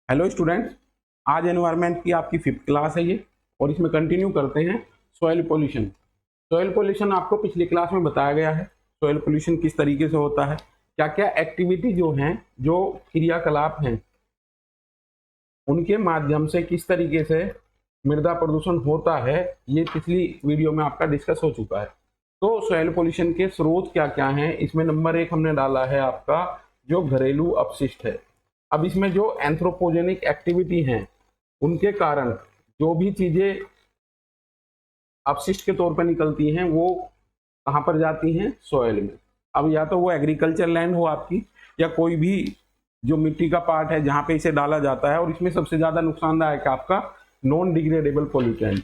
Hello students, आज environment की आपकी 5th क्लास है ये। और इसमें कंटिन्यू करते हैं सॉइल पोल्यूशन। सॉइल पोल्यूशन आपको पिछली क्लास में बताया गया है। सॉइल पोल्यूशन किस तरीके से होता है, क्या क्या एक्टिविटी जो हैं, जो क्रियाकलाप हैं, उनके माध्यम से किस तरीके से मृदा प्रदूषण होता है, ये पिछली वीडियो में आपका डिस्कस हो चुका है। तो सॉइल पोल्यूशन के स्रोत क्या क्या हैं, इसमें नंबर 1 हमने डाला है आपका जो घरेलू अपशिष्ट है। अब इसमें जो एंथ्रोपोजेनिक एक्टिविटी हैं, उनके कारण जो भी चीजें अपशिष्ट के तौर पर निकलती हैं वो कहाँ पर जाती हैं? सॉइल में। अब या तो वो एग्रीकल्चर लैंड हो आपकी, या कोई भी जो मिट्टी का पार्ट है जहाँ पे इसे डाला जाता है। और इसमें सबसे ज्यादा नुकसानदायक है आपका नॉन डिग्रेडेबल पोल्यूटेंट।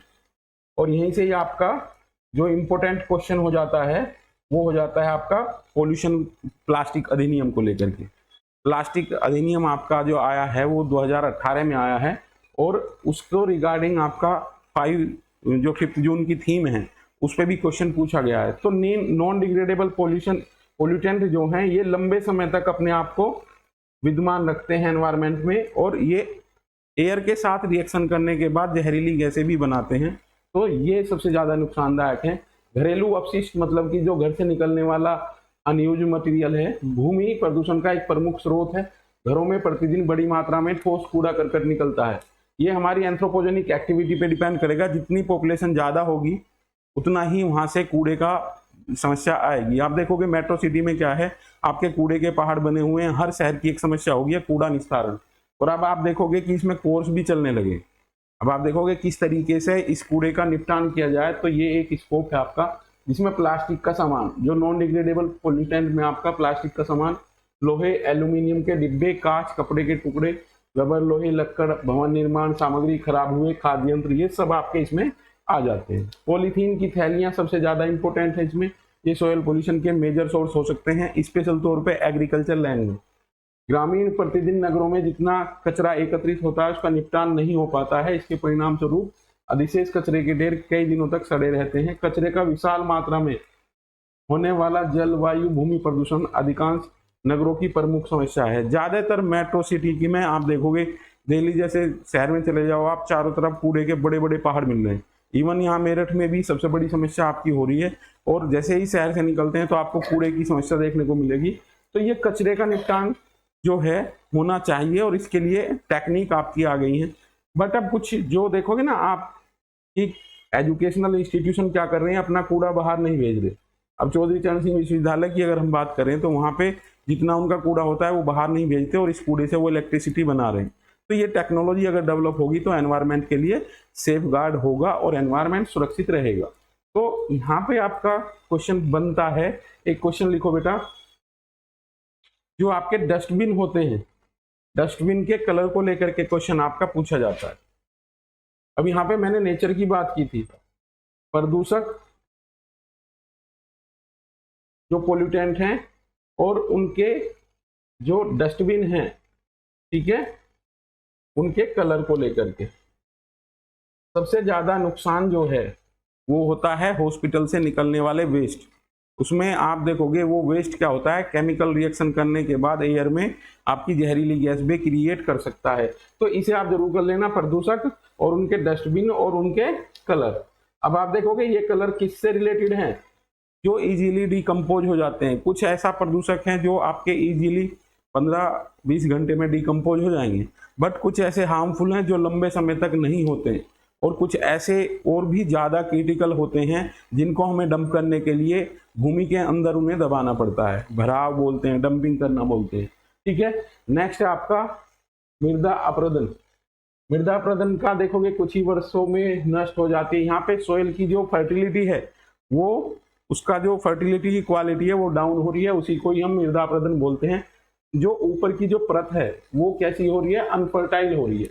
और यहीं से ही आपका जो इम्पोर्टेंट क्वेश्चन हो जाता है वो हो जाता है आपका पोल्यूशन प्लास्टिक अधिनियम को लेकर के। प्लास्टिक अधिनियम आपका जो आया है वो 2018 में आया है, और उसको रिगार्डिंग आपका 5 जून की थीम है, उस पर भी क्वेश्चन पूछा गया है। तो नॉन डिग्रेडेबल पोल्यूटेंट जो हैं ये लंबे समय तक अपने आप को विद्यमान रखते हैं एनवायरनमेंट में, और ये एयर के साथ रिएक्शन करने के बाद जहरीली गैसें भी बनाते हैं। तो ये सबसे ज्यादा नुकसानदायक है। घरेलू अपशिष्ट मतलब कि जो घर से निकलने वाला अनयूज मटेरियल है, भूमि प्रदूषण का एक प्रमुख स्रोत है। घरों में प्रतिदिन बड़ी मात्रा में ठोस कूड़ा करकट निकलता है। ये हमारी एंथ्रोपोजेनिक एक्टिविटी पे डिपेंड करेगा। जितनी पॉपुलेशन ज्यादा होगी उतना ही वहां से कूड़े का समस्या आएगी। आप देखोगे मेट्रो सिटी में क्या है, आपके कूड़े के पहाड़ बने हुए हैं। हर शहर की एक समस्या होगी कूड़ा निस्तारण। और अब आप देखोगे कि इसमें कोर्स भी चलने लगे। अब आप देखोगे किस तरीके से इस कूड़े का निपटान किया जाए। तो ये एक स्कोप है आपका, जिसमें प्लास्टिक का सामान, जो नॉन डिग्रेडेबल पोल्यूटेंट में आपका प्लास्टिक का सामान, लोहे एल्यूमिनियम के डिब्बे, कांच, कपड़े के टुकड़े, रबर, लोहे, लक्कड़, भवन निर्माण सामग्री, खराब हुए खाद्य यंत्र, ये सब आपके इसमें आ जाते हैं। पॉलीथीन की थैलियां सबसे ज्यादा इंपॉर्टेंट है इसमें। ये सॉइल पोल्यूशन के मेजर सोर्स हो सकते हैं, स्पेशल तौर पे एग्रीकल्चर लैंड में। ग्रामीण प्रतिदिन नगरों में जितना कचरा एकत्रित होता है उसका निपटान नहीं हो पाता है। इसके परिणाम स्वरूप अधिशेष कचरे के ढेर कई दिनों तक सड़े रहते हैं। कचरे का विशाल मात्रा में होने वाला जलवायु भूमि प्रदूषण अधिकांश नगरों की प्रमुख समस्या है। ज्यादातर मेट्रो सिटी की में आप देखोगे, दिल्ली जैसे शहर में चले जाओ आप, चारों तरफ कूड़े के बड़े बड़े पहाड़ मिल रहे हैं। इवन यहाँ मेरठ में भी सबसे बड़ी समस्या आपकी हो रही है। और जैसे ही शहर से निकलते हैं तो आपको कूड़े की समस्या देखने को मिलेगी। तो ये कचरे का निपटान जो है होना चाहिए, और इसके लिए टेक्निक आपकी आ गई है। बट अब कुछ जो देखोगे ना आप, कि एजुकेशनल इंस्टीट्यूशन क्या कर रहे हैं, अपना कूड़ा बाहर नहीं भेज रहे। अब चौधरी चरण सिंह विश्वविद्यालय की अगर हम बात करें तो वहां पे जितना उनका कूड़ा होता है वो बाहर नहीं भेजते, और इस कूड़े से वो इलेक्ट्रिसिटी बना रहे हैं। तो ये टेक्नोलॉजी अगर डेवलप होगी तो एनवायरनमेंट के लिए सेफ गार्ड होगा और एनवायरनमेंट सुरक्षित रहेगा। तो यहाँ पे आपका क्वेश्चन बनता है, एक क्वेश्चन लिखो बेटा, जो आपके डस्टबिन होते हैं, डस्टबिन के कलर को लेकर के क्वेश्चन आपका पूछा जाता है। अब यहाँ पे मैंने नेचर की बात की थी। प्रदूषक जो पोल्यूटेंट हैं और उनके जो डस्टबिन हैं, ठीक है, उनके कलर को लेकर के सबसे ज्यादा नुकसान जो है वो होता है हॉस्पिटल से निकलने वाले वेस्ट। उसमें आप देखोगे वो वेस्ट क्या होता है, केमिकल रिएक्शन करने के बाद एयर में आपकी जहरीली गैस भी क्रिएट कर सकता है। तो इसे आप जरूर कर लेना, प्रदूषक और उनके डस्टबिन और उनके कलर। अब आप देखोगे ये कलर किससे रिलेटेड हैं, जो इजीली डिकम्पोज हो जाते हैं। कुछ ऐसा प्रदूषक हैं जो आपके इजीली 15-20 घंटे में डिकम्पोज हो जाएंगे, बट कुछ ऐसे हार्मफुल हैं जो लंबे समय तक नहीं होते, और कुछ ऐसे और भी ज्यादा क्रिटिकल होते हैं जिनको हमें डंप करने के लिए भूमि के अंदर उन्हें दबाना पड़ता है। भराव बोलते हैं, डंपिंग करना बोलते हैं, ठीक है। नेक्स्ट है आपका मृदा अपरदन। मृदा अपरदन का देखोगे कुछ ही वर्षों में नष्ट हो जाती है। यहाँ पे सोइल की जो फर्टिलिटी है, वो उसका जो फर्टिलिटी की क्वालिटी है वो डाउन हो रही है, उसी को ही हम मृदा अपरदन बोलते हैं। जो ऊपर की जो परत है वो कैसी हो रही है, अनफर्टाइल हो रही है।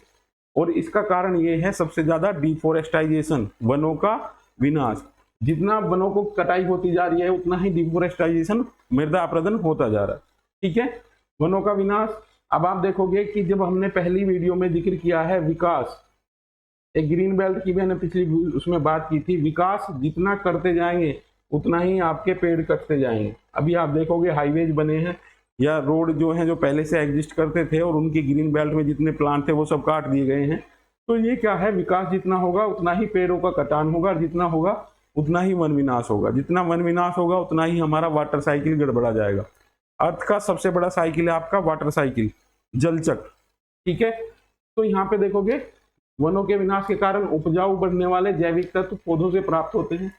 और इसका कारण ये है सबसे ज्यादा डिफोरेस्टाइजेशन, वनों का विनाश। जितना वनों को कटाई होती जा रही है उतना ही डिफोरेस्टाइजेशन, मृदा अपरदन होता जा रहा है, ठीक है, वनों का विनाश। अब आप देखोगे कि जब हमने पहली वीडियो में जिक्र किया है विकास, एक ग्रीन बेल्ट की मैंने पिछली उसमें बात की थी, विकास जितना करते जाएंगे उतना ही आपके पेड़ कटते जाएंगे। अभी आप देखोगे हाईवेज बने हैं, या रोड जो है जो पहले से एग्जिस्ट करते थे और उनकी ग्रीन बेल्ट में जितने प्लांट थे वो सब काट दिए गए हैं। तो ये क्या है, विकास जितना होगा उतना ही पेड़ों का कटान होगा, और जितना होगा उतना ही वन विनाश होगा। जितना वन विनाश होगा उतना ही हमारा वाटर साइकिल गड़बड़ा जाएगा। अर्थ का सबसे बड़ा साइकिल है आपका वाटर साइकिल, जल चक्र। ठीक है, तो यहाँ पे देखोगे वनों के विनाश के कारण उपजाऊ बढ़ने वाले जैविक तत्व पौधों से प्राप्त होते हैं।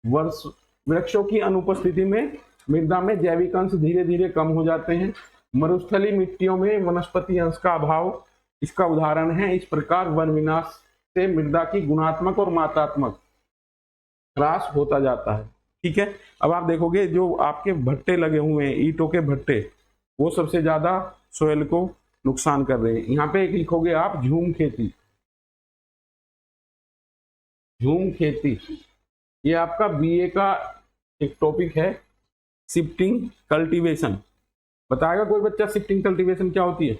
वर्ष वृक्षों की अनुपस्थिति में मृदा में जैविक अंश धीरे धीरे कम हो जाते हैं। मरुस्थलीय मिट्टियों में वनस्पति अंश का अभाव इसका उदाहरण है। इस प्रकार वन विनाश से मृदा की गुणात्मक और मात्रात्मक ह्रास होता जाता है। ठीक है, अब आप देखोगे जो आपके भट्टे लगे हुए हैं, ईंटों के भट्टे, वो सबसे ज्यादा सोयल को नुकसान कर रहे हैं। यहाँ पे एक लिखोगे आप झूम खेती। झूम खेती ये आपका बीए का एक टॉपिक है, शिफ्टिंग कल्टीवेशन। बताएगा कोई बच्चा शिफ्टिंग कल्टीवेशन क्या होती है?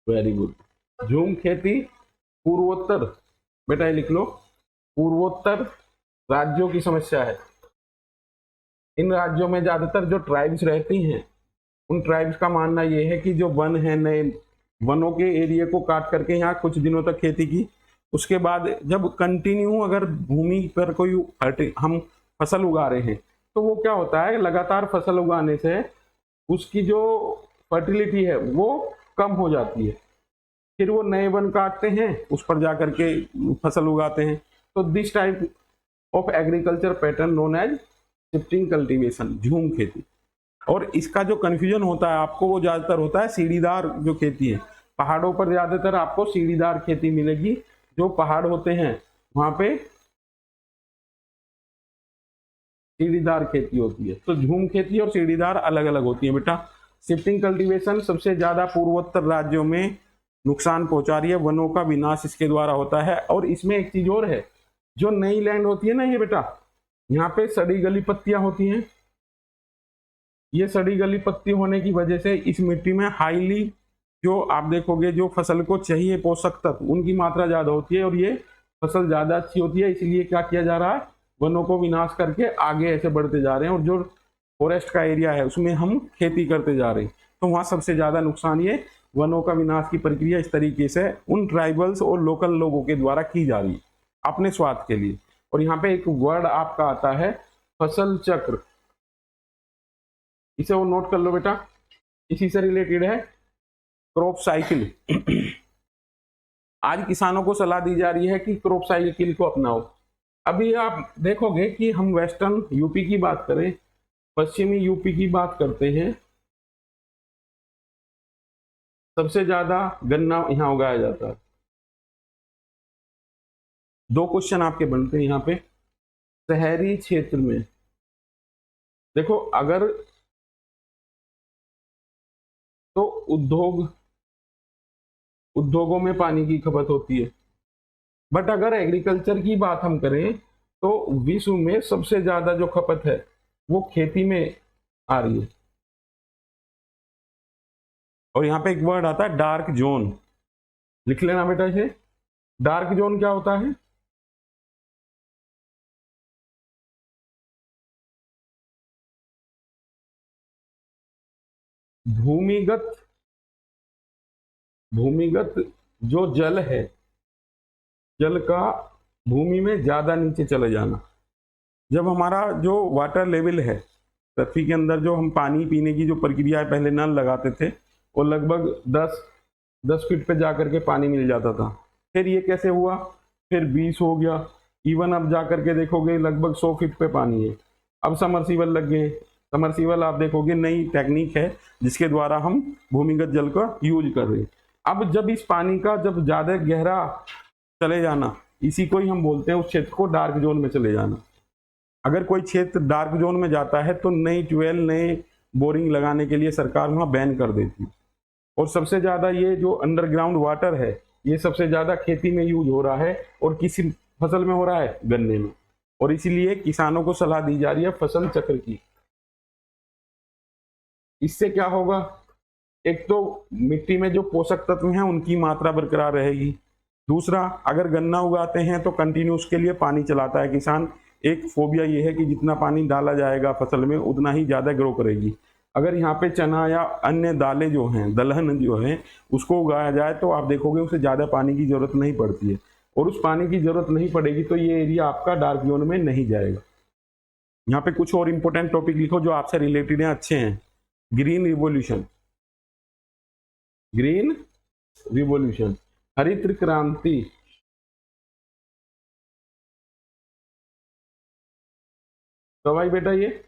Very good. झूम खेती पूर्वोत्तर, बेटा ये लिख लो, पूर्वोत्तर राज्यों की समस्या है। इन राज्यों में ज्यादातर जो ट्राइब्स रहती हैं, उन ट्राइब्स का मानना यह है कि जो वन है, नए वनों के एरिया को काट करके यहाँ कुछ दिनों तक खेती की, उसके बाद जब कंटिन्यू अगर भूमि पर कोई हम फसल उगा रहे हैं तो वो क्या होता है, लगातार फसल उगाने से उसकी जो फर्टिलिटी है वो कम हो जाती है। फिर वो नए वन काटते हैं, उस पर जा करके फसल उगाते हैं। तो this type of agriculture pattern known as shifting cultivation, झूम खेती। और इसका जो कंफ्यूजन होता है आपको, वो ज्यादातर होता है सीढ़ीदार जो खेती है। पहाड़ों पर ज्यादातर आपको सीढ़ीदार खेती मिलेगी। जो पहाड़ होते हैं वहां पे सीढ़ीदार खेती होती है। तो झूम खेती और सीढ़ीदार अलग अलग होती है बेटा। शिफ्टिंग कल्टीवेशन सबसे ज्यादा पूर्वोत्तर राज्यों में नुकसान पहुंचा रही है। वनों का विनाश इसके द्वारा होता है। और इसमें एक चीज और है, जो नई लैंड होती है ना ये बेटा, यहाँ पे सड़ी गली पत्तियां होती हैं। ये सड़ी गली पत्ती होने की वजह से इस मिट्टी में हाईली, जो आप देखोगे जो फसल को चाहिए पोषक तत्व, उनकी मात्रा ज्यादा होती है और ये फसल ज्यादा अच्छी होती है। इसलिए क्या किया जा रहा है, वनों को विनाश करके आगे ऐसे बढ़ते जा रहे हैं और जो फॉरेस्ट का एरिया है उसमें हम खेती करते जा रहे हैं। तो वहाँ सबसे ज्यादा नुकसान ये वनों का विनाश की प्रक्रिया इस तरीके से उन ट्राइबल्स और लोकल लोगों के द्वारा की जा रही है अपने स्वार्थ के लिए। और यहाँ पे एक वर्ड आपका आता है फसल चक्र, इसे वो नोट कर लो बेटा, इसी से रिलेटेड है क्रॉप साइकिल। आज किसानों को सलाह दी जा रही है कि क्रॉप साइकिल को अपनाओ। अभी आप देखोगे कि हम वेस्टर्न यूपी की बात करें, पश्चिमी यूपी की बात करते हैं, सबसे ज्यादा गन्ना यहाँ उगाया जाता है। दो क्वेश्चन आपके बनते हैं यहाँ पे। शहरी क्षेत्र में देखो, अगर तो उद्योगों में पानी की खपत होती है, बट अगर एग्रीकल्चर की बात हम करें तो विश्व में सबसे ज्यादा जो खपत है वो खेती में आ रही है। और यहाँ पे एक वर्ड आता है डार्क जोन, लिख लेना बेटा इसे। डार्क जोन क्या होता है? भूमिगत जो जल है, जल का भूमि में ज्यादा नीचे चले जाना। जब हमारा जो वाटर लेवल है पृथ्वी के अंदर, जो हम पानी पीने की जो प्रक्रिया पहले नल लगाते थे, वो लगभग 10 फीट पे जाकर के पानी मिल जाता था। फिर ये कैसे हुआ, फिर 20 हो गया, इवन अब जाकर के देखोगे लगभग 100 फीट पे पानी है। अब समरसीबल लग गए। समरसीबल आप देखोगे नई टेक्निक है जिसके द्वारा हम भूमिगत जल का यूज कर रहे हैं। अब जब इस पानी का जब ज्यादा गहरा चले जाना, इसी को ही हम बोलते हैं उस क्षेत्र को डार्क जोन में चले जाना। अगर कोई क्षेत्र डार्क जोन में जाता है तो नई ट्वेल नए बोरिंग लगाने के लिए सरकार वहां बैन कर देती है। और सबसे ज्यादा ये जो अंडरग्राउंड वाटर है, ये सबसे ज्यादा खेती में यूज हो रहा है। और किसी फसल में हो रहा है, गन्ने में। और इसीलिए किसानों को सलाह दी जा रही है फसल चक्र की। इससे क्या होगा, एक तो मिट्टी में जो पोषक तत्व हैं उनकी मात्रा बरकरार रहेगी, दूसरा, अगर गन्ना उगाते हैं तो कंटिन्यू उसके लिए पानी चलाता है किसान। एक फोबिया ये है कि जितना पानी डाला जाएगा फसल में उतना ही ज़्यादा ग्रो करेगी। अगर यहाँ पे चना या अन्य दालें जो हैं, दलहन जो है, उसको उगाया जाए तो आप देखोगे उसे ज़्यादा पानी की ज़रूरत नहीं पड़ती है, और उस पानी की ज़रूरत नहीं पड़ेगी तो ये एरिया आपका डार्क जोन में नहीं जाएगा। यहाँ पे कुछ और इंपॉर्टेंट टॉपिक लिखो जो आपसे रिलेटेड हैं, अच्छे हैं। ग्रीन रिवॉल्यूशन, ग्रीन रिवॉल्यूशन, हरित क्रांति। तो भाई बेटा ये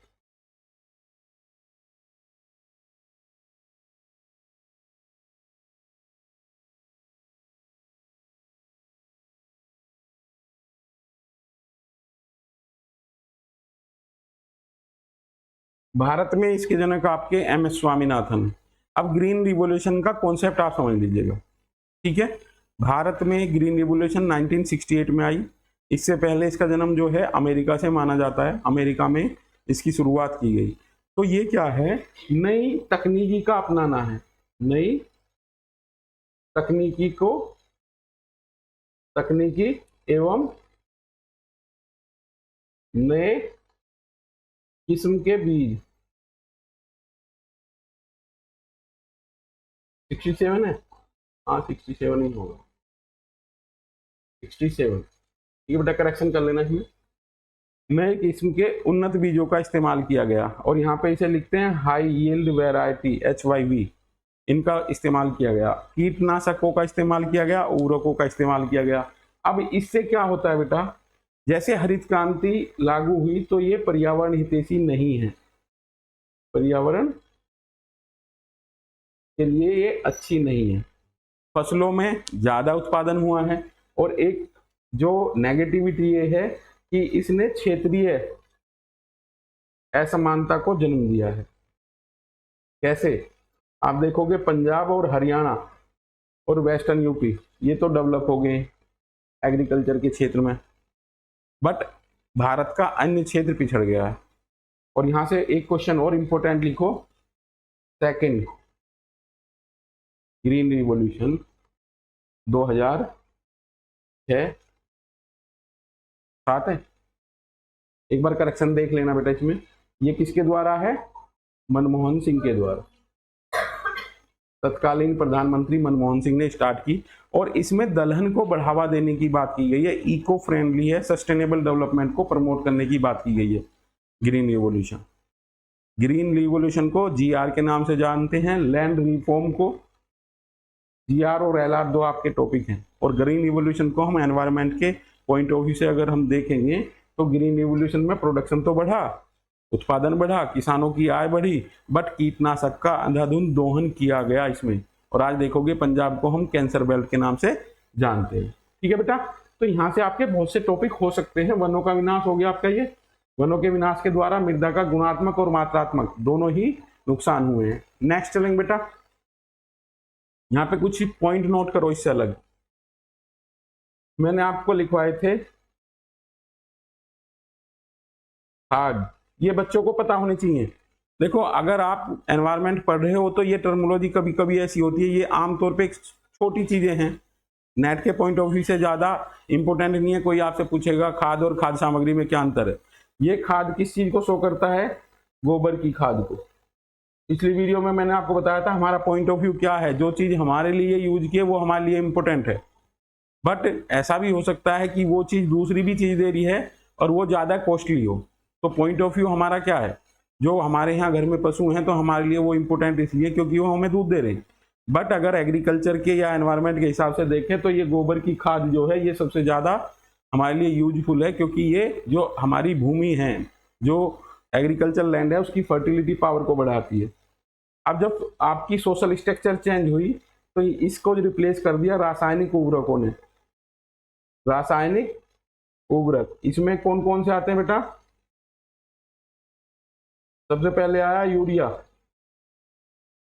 भारत में इसके जनक आपके एम एस स्वामीनाथन। अब ग्रीन रिवॉल्यूशन का कॉन्सेप्ट आप समझ लीजिएगा, ठीक है। भारत में ग्रीन रिवॉल्यूशन 1968 में आई। इससे पहले इसका जन्म जो है अमेरिका से माना जाता है, अमेरिका में इसकी शुरुआत की गई। तो ये क्या है, नई तकनीकी का अपनाना है, नई तकनीकी को, तकनीकी एवं नए किस्म के बीज। 67 है, हाँ 67 ही होगा, 67। ये बेटा करेक्शन कर लेना इसमें। नए किस्म के उन्नत बीजों का इस्तेमाल किया गया, और यहाँ पे इसे लिखते हैं हाई यील्ड वैरायटी HYV, इनका इस्तेमाल किया गया। कीटनाशकों का इस्तेमाल किया गया, उर्वरकों का इस्तेमाल किया गया। अब इससे क्या होता है बेटा, जैसे हरित क्रांति लागू हुई तो ये पर्यावरण हितैषी नहीं है, पर्यावरण के लिए ये अच्छी नहीं है। फसलों में ज्यादा उत्पादन हुआ है, और एक जो नेगेटिविटी ये है कि इसने क्षेत्रीय असमानता को जन्म दिया है। कैसे, आप देखोगे पंजाब और हरियाणा और वेस्टर्न यूपी ये तो डेवलप हो गए एग्रीकल्चर के क्षेत्र में, बट भारत का अन्य क्षेत्र पिछड़ गया है। और यहां से एक क्वेश्चन और इंपॉर्टेंट लिखो, सेकंड ग्रीन रिवॉल्यूशन 2006 7 है। एक बार करेक्शन देख लेना बेटा इसमें, ये किसके द्वारा है, मनमोहन सिंह के द्वारा, तत्कालीन प्रधानमंत्री मनमोहन सिंह ने स्टार्ट की। और इसमें दलहन को बढ़ावा देने की बात की गई है, इको फ्रेंडली है, सस्टेनेबल डेवलपमेंट को प्रमोट करने की बात की गई है। ग्रीन रिवॉल्यूशन, ग्रीन रिवॉल्यूशन को GR के नाम से जानते हैं, लैंड रिफॉर्म को। GR और LR दो आपके टॉपिक हैं, और ग्रीन रिवॉल्यूशन को हम एनवायरनमेंट के पॉइंट ऑफ व्यू से अगर हम देखेंगे तो ग्रीन रिवॉल्यूशन में प्रोडक्शन तो बढ़ा, उत्पादन बढ़ा, किसानों की आय बढ़ी, बट कीटनाशक का अंधाधुंध दोहन किया गया इसमें। और आज देखोगे पंजाब को हम कैंसर बेल्ट के नाम से जानते हैं, ठीक है बेटा। तो यहाँ से आपके बहुत से टॉपिक हो सकते हैं। वनों का विनाश हो गया आपका, ये वनों के विनाश के द्वारा मृदा का गुणात्मक और मात्रात्मक दोनों ही नुकसान हुए हैं। नेक्स्ट चलेंगे बेटा, यहाँ पे कुछ पॉइंट नोट करो इससे अलग, मैंने आपको लिखवाए थे खाद, ये बच्चों को पता होनी चाहिए। देखो अगर आप एनवायरनमेंट पढ़ रहे हो तो ये टर्मिनोलॉजी कभी कभी ऐसी होती है, ये आमतौर पे छोटी चीजें हैं, नेट के पॉइंट ऑफ व्यू से ज्यादा इंपॉर्टेंट नहीं है। कोई आपसे पूछेगा खाद और खाद्य सामग्री में क्या अंतर है, ये खाद किस चीज को शो करता है, गोबर की खाद को। पिछली वीडियो में मैंने आपको बताया था हमारा पॉइंट ऑफ व्यू क्या है, जो चीज हमारे लिए यूज की है वो हमारे लिए इंपॉर्टेंट है, बट ऐसा भी हो सकता है कि वो चीज दूसरी भी चीज दे रही है और वो ज्यादा कॉस्टली हो। तो पॉइंट ऑफ व्यू हमारा क्या है, जो हमारे यहाँ घर में पशु हैं तो हमारे लिए वो इंपॉर्टेंट इसलिए क्योंकि वो हमें दूध दे रहे हैं। बट अगर एग्रीकल्चर के या एनवायरनमेंट के हिसाब से देखें तो ये गोबर की खाद जो है ये सबसे ज्यादा हमारे लिए यूजफुल है, क्योंकि ये जो हमारी भूमि है, जो एग्रीकल्चर लैंड है, उसकी फर्टिलिटी पावर को बढ़ाती है। अब जब आपकी सोशल स्ट्रक्चर चेंज हुई तो इसको रिप्लेस कर दिया रासायनिक उर्वरकों ने। रासायनिक उर्वरक इसमें कौन कौन से आते हैं बेटा, सबसे पहले आया यूरिया।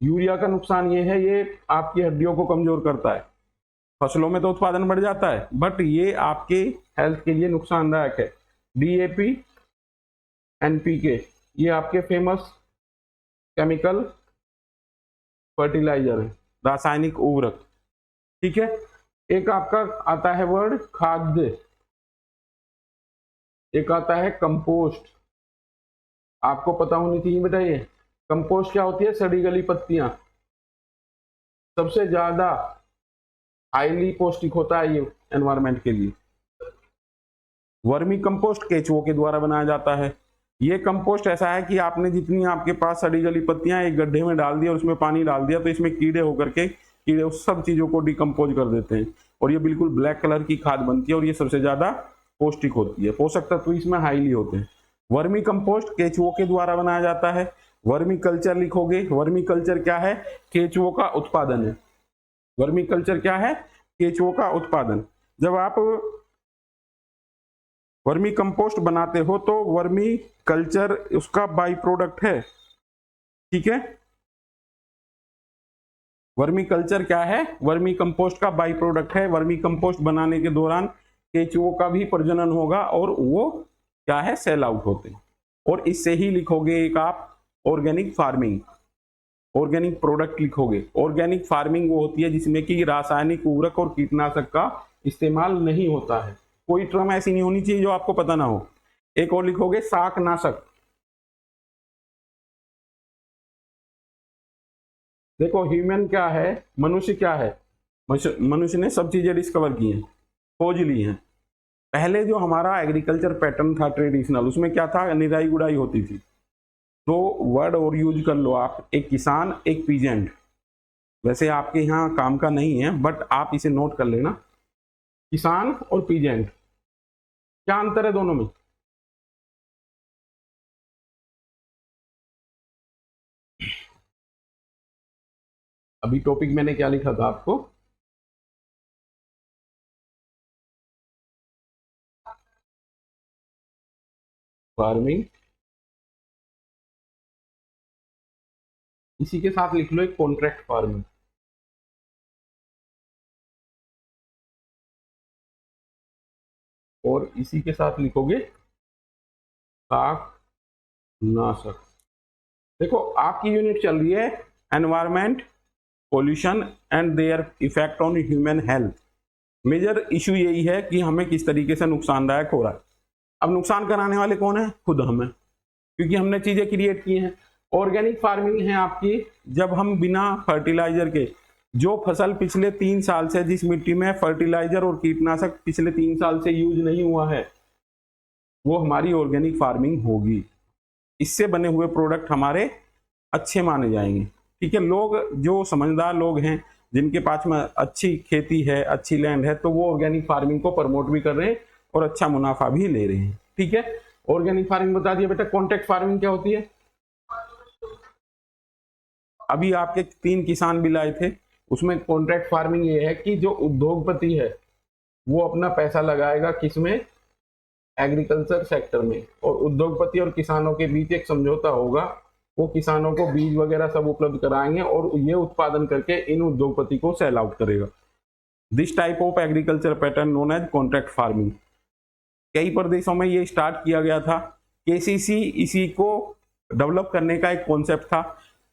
यूरिया का नुकसान ये है, ये आपकी हड्डियों को कमजोर करता है। फसलों में तो उत्पादन बढ़ जाता है बट ये आपके हेल्थ के लिए नुकसानदायक है। DAP NPK ये आपके फेमस केमिकल फर्टिलाइजर है, रासायनिक उर्वरक, ठीक है। एक आपका आता है वर्ड खाद्य, एक आता है कंपोस्ट। आपको पता होनी चाहिए बेटा ये कंपोस्ट क्या होती है, सड़ी गली पत्तियां। सबसे ज्यादा हाईली पौष्टिक होता है ये एनवायरमेंट के लिए। वर्मी कंपोस्ट केचुओं के द्वारा बनाया जाता है। ये कंपोस्ट ऐसा है कि आपने जितनी आपके पास सड़ी गली पत्तियां एक गड्ढे में डाल दिया और उसमें पानी डाल दिया तो इसमें कीड़े होकर के कीड़े उस सब चीजों को डिकम्पोज कर देते हैं और ये बिल्कुल ब्लैक कलर की खाद बनती है और ये सबसे ज्यादा पौष्टिक होती है। पोषक तत्व इसमें हाईली होते हैं। वर्मी कंपोस्ट केचुओं के द्वारा बनाया जाता है। वर्मी कल्चर लिखोगे, वर्मी कल्चर क्या है, केचुओं का उत्पादन है। वर्मी कल्चर क्या है, केचुओं का उत्पादन। जब आप वर्मी कंपोस्ट बनाते हो तो वर्मी कल्चर उसका बाई प्रोडक्ट है, ठीक है। वर्मी कल्चर क्या है, वर्मी कंपोस्ट का बाई प्रोडक्ट है। वर्मी कंपोस्ट बनाने के दौरान केचुओं का भी प्रजनन होगा और वो क्या है, सेल आउट होते हैं। और इससे ही लिखोगे एक आप ऑर्गेनिक फार्मिंग, ऑर्गेनिक प्रोडक्ट लिखोगे। ऑर्गेनिक फार्मिंग वो होती है जिसमें कि रासायनिक उर्वरक और कीटनाशक का इस्तेमाल नहीं होता है। कोई टर्म ऐसी नहीं होनी चाहिए जो आपको पता ना हो। एक और लिखोगे शाकनाशक। देखो ह्यूमन क्या है, मनुष्य क्या है, मनुष्य ने सब चीजें डिस्कवर की हैं, खोज ली हैं। पहले जो हमारा एग्रीकल्चर पैटर्न था ट्रेडिशनल, उसमें क्या था, निराई गुड़ाई होती थी। तो वर्ड और यूज कर लो आप, एक किसान एक पीजेंट। वैसे आपके यहाँ काम का नहीं है बट आप इसे नोट कर लेना, किसान और पीजेंट, क्या अंतर है दोनों में। अभी टॉपिक मैंने क्या लिखा था आपको, फार्मिंग, इसी के साथ लिख लो एक कॉन्ट्रैक्ट फार्मिंग। और इसी के साथ लिखोगे शाकनाशक। देखो आपकी यूनिट चल रही है environment, pollution and their effect on human health. Major issue यही है कि हमें किस तरीके से नुकसानदायक हो रहा है। अब नुकसान कराने वाले कौन है, खुद हम हैं, क्योंकि हमने चीजें क्रिएट की हैं। ऑर्गेनिक फार्मिंग है आपकी जब हम बिना फर्टिलाइजर के, जो फसल पिछले 3 साल से, जिस मिट्टी में फर्टिलाइजर और कीटनाशक पिछले 3 साल से यूज नहीं हुआ है, वो हमारी ऑर्गेनिक फार्मिंग होगी। इससे बने हुए प्रोडक्ट हमारे अच्छे माने जाएंगे, ठीक है। लोग जो समझदार लोग हैं, जिनके पास में अच्छी खेती है, अच्छी लैंड है, तो वो ऑर्गेनिक फार्मिंग को प्रमोट भी कर रहे हैं और अच्छा मुनाफा भी ले रहे हैं, ठीक है। ऑर्गेनिक फार्मिंग बता दिया बेटा। कॉन्ट्रैक्ट फार्मिंग क्या होती है, अभी आपके 3 किसान बिल आए थे, उसमें कॉन्ट्रैक्ट फार्मिंग ये है कि जो उद्योगपति है वो अपना पैसा लगाएगा किसमें, एग्रीकल्चर सेक्टर में, और उद्योगपति और किसानों के बीच एक समझौता होगा। वो किसानों को बीज वगैरह सब उपलब्ध कराएंगे और ये उत्पादन करके इन उद्योगपति को सेल आउट करेगा। This type of agriculture pattern known as contract farming. कई प्रदेशों में ये स्टार्ट किया गया था। केसीसी इसी को डेवलप करने का एक कॉन्सेप्ट था,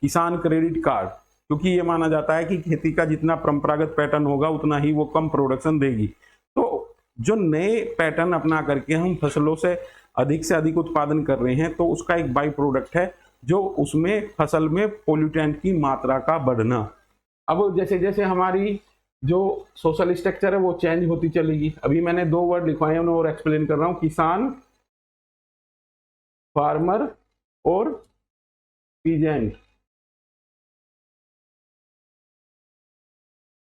किसान क्रेडिट कार्ड, क्योंकि ये माना जाता है कि खेती का जितना परंपरागत पैटर्न होगा उतना ही वो कम प्रोडक्शन देगी। तो जो नए पैटर्न अपना करके हम फसलों से अधिक उत्पादन कर रहे हैं, तो उसका एक बाई प्रोडक्ट है जो उसमें फसल में पोल्यूटेंट की मात्रा का बढ़ना। अब जैसे जैसे हमारी जो सोशल स्ट्रक्चर है वो चेंज होती चलेगी। अभी मैंने 2 वर्ड लिखवाए हैं, उन्हें और एक्सप्लेन कर रहा हूं, किसान, फार्मर और पीजेंट।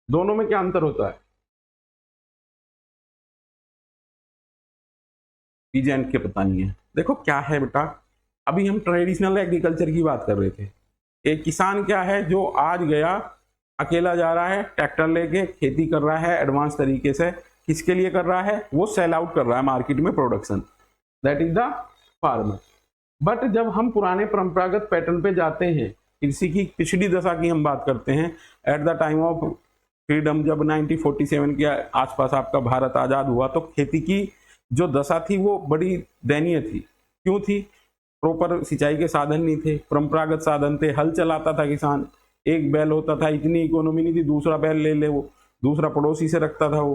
दोनों में क्या अंतर होता है, पीजेंट के पता नहीं है। देखो क्या है बेटा, अभी हम ट्रेडिशनल एग्रीकल्चर की बात कर रहे थे। एक किसान क्या है, जो आज गया, अकेला जा रहा है, ट्रैक्टर लेके खेती कर रहा है एडवांस तरीके से। किसके लिए कर रहा है, वो सेल आउट कर रहा है मार्केट में production, that is the farmer. But जब हम पुराने परंपरागत पैटर्न पे जाते हैं, कृषि की पिछड़ी दशा की हम बात करते हैं, at the time of freedom, जब 1947 के आसपास आपका भारत आजाद हुआ, तो खेती की जो दशा थी वो बड़ी दयनीय थी। क्यों थी, प्रॉपर सिंचाई के साधन नहीं थे, परंपरागत साधन थे, हल चलाता था किसान, एक बैल होता था, इतनी इकोनॉमी नहीं थी, दूसरा बैल ले ले, वो दूसरा पड़ोसी से रखता था वो।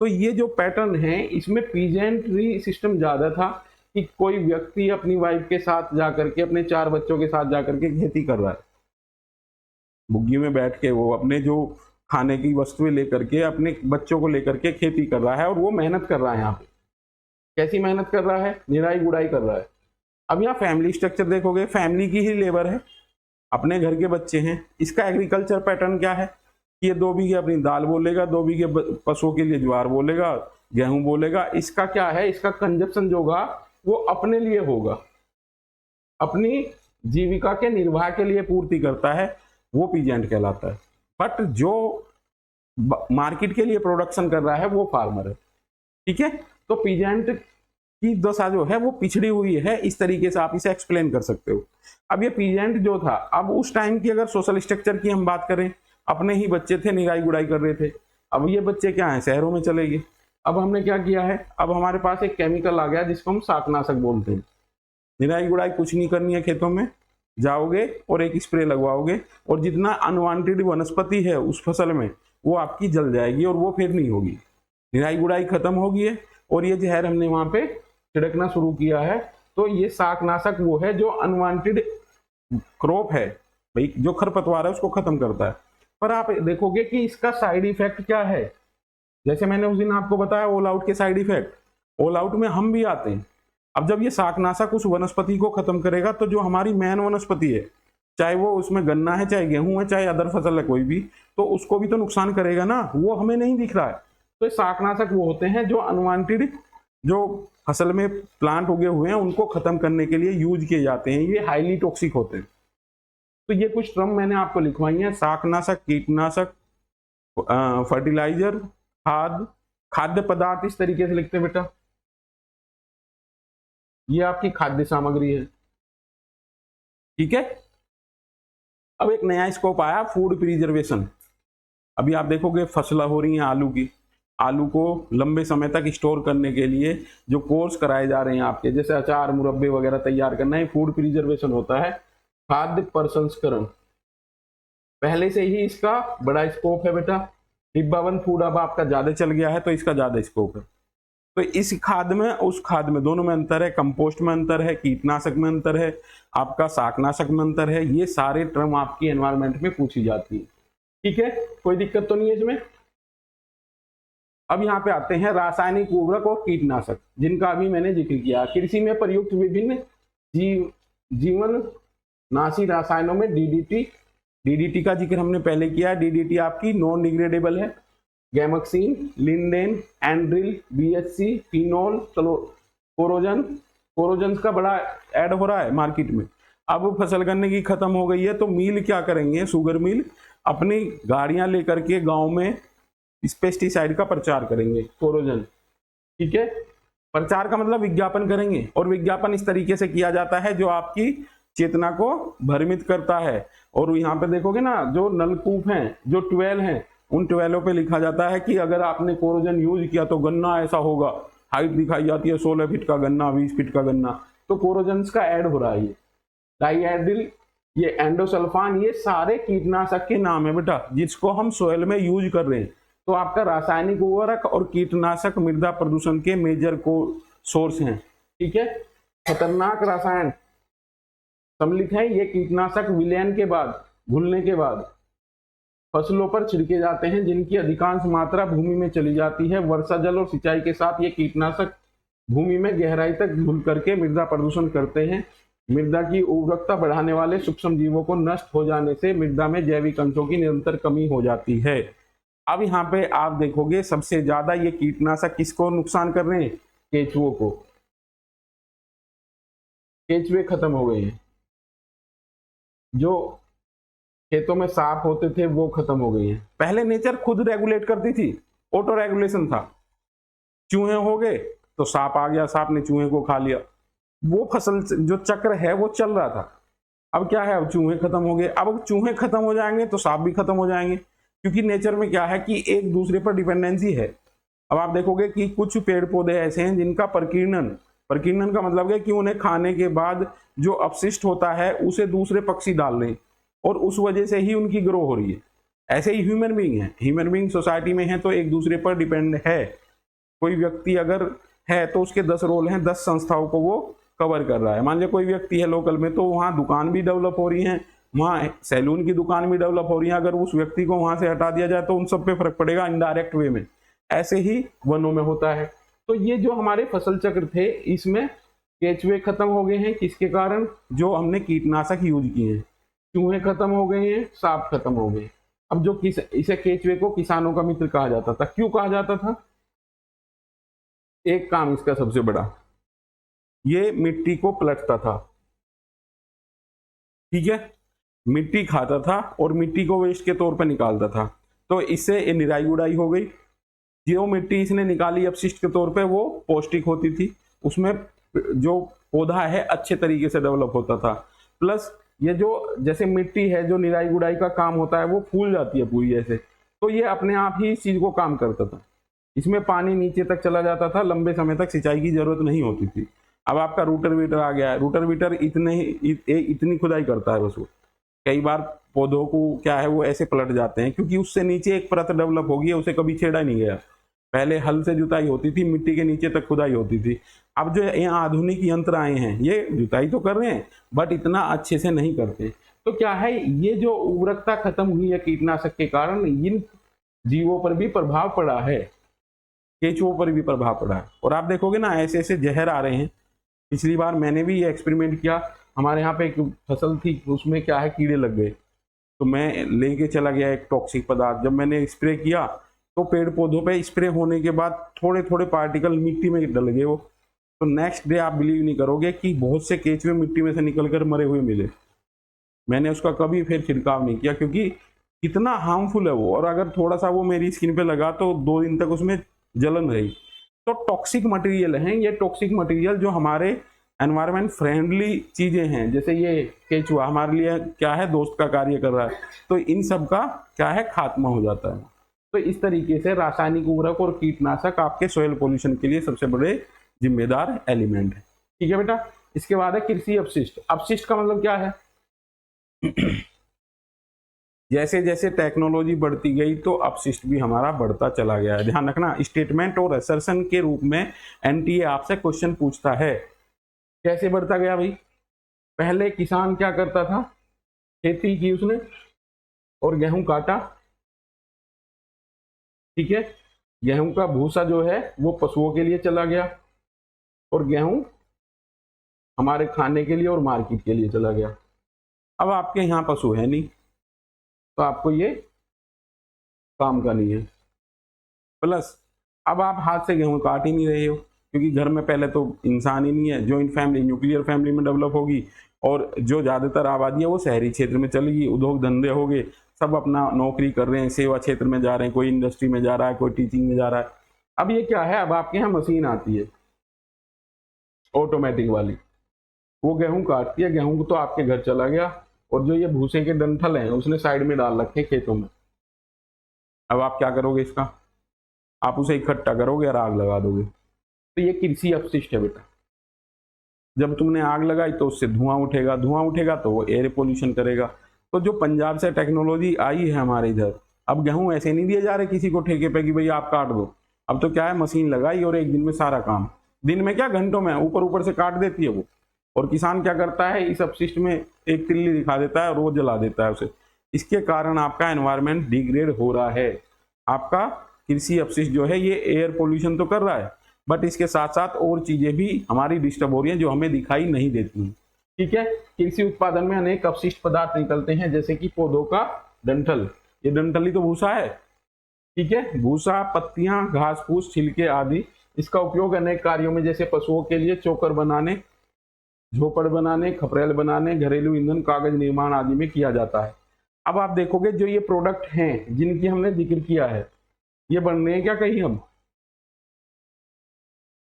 तो ये जो पैटर्न है इसमें पीजेंट्री सिस्टम ज्यादा था कि कोई व्यक्ति अपनी वाइफ के साथ जाकर के, अपने 4 बच्चों के साथ जाकर के खेती कर रहा है, बुग्गी में बैठ के वो अपने जो खाने की वस्तुएं लेकर के अपने बच्चों को लेकर के खेती कर रहा है, और वो मेहनत कर रहा है। यहाँ पे कैसी मेहनत कर रहा है? निराई गुड़ाई कर रहा है। अब यहाँ फैमिली स्ट्रक्चर देखोगे, फैमिली की ही लेबर है, अपने घर के बच्चे हैं। इसका एग्रीकल्चर पैटर्न क्या है? ये 2 बीघे अपनी दाल बोलेगा, 2 बीघे पशुओं के लिए ज्वार बोलेगा, गेहूं बोलेगा। इसका क्या है? इसका कंजप्शन जो होगा वो अपने लिए होगा, अपनी जीविका के निर्वाह के लिए पूर्ति करता है, वो पीजेंट कहलाता है। बट जो मार्केट के लिए प्रोडक्शन कर रहा है वो फार्मर है। ठीक है, तो पीजेंट की दशा जो है वो पिछड़ी हुई है, इस तरीके से आप इसे एक्सप्लेन कर सकते हो। अब ये पीजेंट जो था, अब उस टाइम की अगर सोशल स्ट्रक्चर की हम बात करें, अपने ही बच्चे थे, निराई गुड़ाई कर रहे थे। अब ये बच्चे क्या है? शहरों में चले गए। अब हमने क्या किया है? अब हमारे पास एक केमिकल आ गया जिसको हम शाकनाशक बोलते हैं। निराई गुड़ाई कुछ नहीं करनी है, खेतों में जाओगे और एक स्प्रे लगवाओगे, और जितना अनवांटेड वनस्पति है उस फसल में वो आपकी जल जाएगी, और वो फिर नहीं होगी। निराई गुड़ाई खत्म हो गई है, और ये जहर हमने वहां पे छिड़कना शुरू किया है। तो ये शाकनाशक वो है जो अनवांटेड क्रॉप है भाई, जो खरपतवार है उसको खत्म करता है। पर आप देखोगे कि इसका साइड इफेक्ट क्या है। जैसे मैंने उस दिन आपको बताया ऑल आउट के साइड इफेक्ट, ऑल आउट में हम भी आते हैं। अब जब ये शाकनाशक उस वनस्पति को खत्म करेगा, तो जो हमारी मेन वनस्पति है, चाहे वो उसमें गन्ना है, चाहे गेहूं है, चाहे अदर फसल है कोई भी, तो उसको भी तो नुकसान करेगा ना, वो हमें नहीं दिख रहा है। तो शाकनाशक वो होते हैं जो अनवांटेड जो फसल में प्लांट उगे हुए हैं उनको खत्म करने के लिए यूज किए जाते हैं। ये हाईली टॉक्सिक होते हैं। तो ये कुछ टर्म मैंने आपको लिखवाई है: शाकनाशक, कीटनाशक, फर्टिलाइजर, खाद, खाद्य पदार्थ। इस तरीके से लिखते हैं बेटा, ये आपकी खाद्य सामग्री है। ठीक है, अब एक नया स्कोप आया, फूड प्रिजर्वेशन। अभी आप देखोगे फसल हो रही है आलू की, आलू को लंबे समय तक स्टोर करने के लिए जो कोर्स कराए जा रहे हैं आपके, जैसे अचार, मुरब्बे वगैरह तैयार करना है, फूड प्रिजर्वेशन होता है। खाद्य प्रसंस्करण, पहले से ही इसका बड़ा स्कोप है बेटा। डिब्बाबंद फूड अब आपका ज्यादा चल गया है, तो इसका ज्यादा स्कोप है। तो इस खाद में उस खाद में दोनों में अंतर है, कंपोस्ट में अंतर है, कीटनाशक में अंतर है, आपका शाकनाशक में अंतर है। ये सारे टर्म आपकी एनवायरमेंट में पूछी जाती है। ठीक है, कोई दिक्कत तो नहीं है इसमें। अब यहाँ पे आते हैं रासायनिक उर्वरक और कीटनाशक, जिनका अभी मैंने जिक्र किया। कृषि में प्रयुक्त विभिन्न जीवन नाशी रसायनों में डीडीटी का जिक्र हमने पहले किया है। डीडीटी आपकी नॉन डिग्रेडेबल है। Gammexane, lindane, एंड्रिल, BHC, phenol, corrosion का बड़ा ऐड हो रहा है मार्केट में। अब फसल गन्ने की खत्म हो गई है, तो मिल क्या करेंगे, शुगर मिल अपनी गाड़ियां लेकर के गांव में इस पेस्टिसाइड का प्रचार करेंगे, कोरोजन। ठीक है, प्रचार का मतलब विज्ञापन करेंगे, और विज्ञापन इस तरीके से किया जाता है जो आपकी चेतना को भ्रमित करता है। और यहाँ पे देखोगे ना, जो नलकूप हैं, जो ट्वेल हैं, उन ट्वेलों पे लिखा जाता है कि अगर आपने कोरोजन यूज किया तो गन्ना ऐसा होगा। हाइट दिखाई जाती है 16 फीट का गन्ना, 20 फीट का गन्ना। तो कोरोजन का ऐड हो रहा है। ये डाइएड्रिल, ये एंडोसल्फान, ये सारे कीटनाशक के नाम है बेटा, जिसको हम सोयल में यूज कर रहे हैं। तो आपका रासायनिक उर्वरक और कीटनाशक मृदा प्रदूषण के मेजर को सोर्स हैं। ठीक है, खतरनाक रसायन सम्मिलित है। ये कीटनाशक विलयन के बाद, घुलने के बाद फसलों पर छिड़के जाते हैं, जिनकी अधिकांश मात्रा भूमि में चली जाती है। वर्षा जल और सिंचाई के साथ ये कीटनाशक भूमि में गहराई तक घुल करके मृदा प्रदूषण करते हैं। मृदा की उर्वरकता बढ़ाने वाले सूक्ष्म जीवों को नष्ट हो जाने से मृदा में जैविक अंशों की निरंतर कमी हो जाती है। अब यहाँ पे आप देखोगे सबसे ज्यादा ये कीटनाशक किसको नुकसान कर रहे हैं? केंचुओं को। केंचुए खत्म हो गए हैं, जो खेतों में सांप होते थे वो खत्म हो गए हैं। पहले नेचर खुद रेगुलेट करती थी, ऑटो रेगुलेशन था। चूहे हो गए तो सांप आ गया, सांप ने चूहे को खा लिया। वो फसल जो चक्र है वो चल रहा था। अब क्या है, अब चूहे खत्म हो गए। अब चूहे खत्म हो जाएंगे तो सांप भी खत्म हो जाएंगे, क्योंकि नेचर में क्या है कि एक दूसरे पर डिपेंडेंसी है। अब आप देखोगे कि कुछ पेड़ पौधे ऐसे हैं जिनका प्रकीर्णन का मतलब है कि उन्हें खाने के बाद जो अपशिष्ट होता है उसे दूसरे पक्षी डाल रहे हैं, और उस वजह से ही उनकी ग्रो हो रही है। ऐसे ही ह्यूमन बीइंग है, ह्यूमन बीइंग सोसाइटी में है तो एक दूसरे पर डिपेंड है। कोई व्यक्ति अगर है तो उसके 10 रोल हैं, 10 संस्थाओं को वो कवर कर रहा है। मान लीजिए कोई व्यक्ति है लोकल में, तो वहाँ दुकान भी डेवलप हो रही है, वहाँ सैलून की दुकान भी डेवलप हो रही है। अगर उस व्यक्ति को वहाँ से हटा दिया जाए तो उन सब पे फर्क पड़ेगा इनडायरेक्ट वे में। ऐसे ही वनों में होता है। तो ये जो हमारे फसल चक्र थे, इसमें केचुए खत्म हो गए हैं। किसके कारण? जो हमने कीटनाशक यूज किए हैं। चूहे खत्म हो गए हैं, सांप खत्म हो गए। अब जो इसे केचुए को किसानों का मित्र कहा जाता था। क्यों कहा जाता था? एक काम इसका सबसे बड़ा, ये मिट्टी को पलटता था, ठीक है, मिट्टी खाता था और मिट्टी को वेस्ट के तौर पर निकालता था। तो इससे निराई गुड़ाई हो गई। जो मिट्टी इसने निकाली अपशिष्ट के तौर पे वो पौष्टिक होती थी, उसमें जो पौधा है अच्छे तरीके से डेवलप होता था। प्लस ये जो जैसे मिट्टी है, जो निराई गुड़ाई का काम होता है वो फूल जाती है पूरी ऐसे, तो ये अपने आप ही इस चीज को काम करता था। इसमें पानी नीचे तक चला जाता था, लंबे समय तक सिंचाई की जरूरत नहीं होती थी। अब आपका रूटर वीटर आ गया है। रूटर वीटर इतनी खुदाई करता है बस वो। कई बार पौधों को क्या है वो ऐसे पलट जाते हैं क्योंकि उससे नीचे एक परत डेवलप होगी, उसे कभी छेड़ा नहीं गया। पहले हल से जुताई होती थी, मिट्टी के नीचे तक खुदाई होती थी। अब जो यहाँ आधुनिक यंत्र आए हैं ये जुताई तो कर रहे हैं बट इतना अच्छे से नहीं करते। तो क्या है, ये जो उर्वरकता खत्म हुई है कीटनाशक के कारण, इन जीवों पर भी प्रभाव पड़ा है, केंचुओं पर भी प्रभाव पड़ा है। और आप देखोगे ना ऐसे ऐसे जहर आ रहे हैं। पिछली बार मैंने भी ये एक्सपेरिमेंट किया। हमारे यहाँ पे एक फसल थी, उसमें क्या है कीड़े लग गए, तो मैं लेके चला गया एक टॉक्सिक पदार्थ। जब मैंने स्प्रे किया तो पेड़ पौधों पे स्प्रे होने के बाद थोड़े थोड़े पार्टिकल मिट्टी में डल गए वो। तो नेक्स्ट डे आप बिलीव नहीं करोगे कि बहुत से केंचुए मिट्टी में से निकल कर मरे हुए मिले। मैंने उसका कभी फिर छिड़काव नहीं किया क्योंकि कितना हार्मफुल है वो। और अगर थोड़ा सा वो मेरी स्किन पे लगा तो 2 दिन तक उसमें जलन रही। तो टॉक्सिक मटेरियल हैं ये, टॉक्सिक मटेरियल जो हमारे एनवायरमेंट फ्रेंडली चीजें हैं, जैसे ये केचुआ हमारे लिए क्या है, दोस्त का कार्य कर रहा है, तो इन सब का क्या है, खात्मा हो जाता है। तो इस तरीके से रासायनिक उर्वरक और कीटनाशक आपके सॉइल पोल्यूशन के लिए सबसे बड़े जिम्मेदार एलिमेंट है। ठीक है बेटा। इसके बाद है कृषि अपशिष्ट। अपशिष्ट का मतलब क्या है? जैसे जैसे टेक्नोलॉजी बढ़ती गई तो अपशिष्ट भी हमारा बढ़ता चला गया है। ध्यान रखना, स्टेटमेंट और असर्शन के रूप में एनटीए आपसे क्वेश्चन पूछता है। कैसे बढ़ता गया भाई? पहले किसान क्या करता था, खेती की उसने और गेहूं काटा, ठीक है, गेहूं का भूसा जो है वो पशुओं के लिए चला गया और गेहूं हमारे खाने के लिए और मार्केट के लिए चला गया। अब आपके यहाँ पशु है नहीं तो आपको ये काम का नहीं है। प्लस अब आप हाथ से गेहूं काट ही नहीं रहे हो क्योंकि घर में पहले तो इंसान ही नहीं है। जॉइंट फैमिली न्यूक्लियर फैमिली में डेवलप होगी और जो ज़्यादातर आबादी है वो शहरी क्षेत्र में चलेगी। उद्योग धंधे हो गए, सब अपना नौकरी कर रहे हैं, सेवा क्षेत्र में जा रहे हैं, कोई इंडस्ट्री में जा रहा है, कोई टीचिंग में जा रहा है। अब ये क्या है, अब आपके यहाँ मशीन आती है ऑटोमेटिक वाली, वो गेहूं काटती है, गेहूं तो आपके घर चला गया और जो ये भूसे के डंठल हैं उसने साइड में डाल रखे खेतों में। अब आप क्या करोगे इसका? आप उसे इकट्ठा करोगे और आग लगा दोगे। तो ये कृषि अपशिष्ट है बेटा। जब तुमने आग लगाई तो उससे धुआं उठेगा, धुआं उठेगा तो वो एयर पोल्यूशन करेगा। तो जो पंजाब से टेक्नोलॉजी आई है हमारे इधर, अब गेहूं ऐसे नहीं दिए जा रहे किसी को ठेके पे कि भाई आप काट दो। अब तो क्या है, मशीन लगाई और एक दिन में सारा काम, दिन में क्या घंटों में ऊपर ऊपर से काट देती है वो। और किसान क्या करता है, इस अपशिष्ट में एक तिल्ली दिखा देता है और वो जला देता है उसे। इसके कारण आपका एनवायरमेंट डिग्रेड हो रहा है। आपका कृषि अपशिष्ट जो है ये एयर पोल्यूशन तो कर रहा है बट इसके साथ साथ और चीजें भी हमारी डिस्टर्ब हो रही हैं जो हमें दिखाई नहीं देती। ठीक है। कृषि उत्पादन में अनेक अपशिष्ट पदार्थ निकलते हैं जैसे कि पौधों का डंठल, ये डंठल ही तो भूसा है, ठीक है, भूसा, पत्तियां, घास फूस, छिलके आदि। इसका उपयोग अनेक कार्यों में जैसे पशुओं के लिए चोकर बनाने, झोपड़ बनाने, खपरेल बनाने, घरेलू ईंधन, कागज निर्माण आदि में किया जाता है। अब आप देखोगे जो ये प्रोडक्ट हैं जिनकी हमने जिक्र किया है ये बन रहे हैं क्या कहीं? हम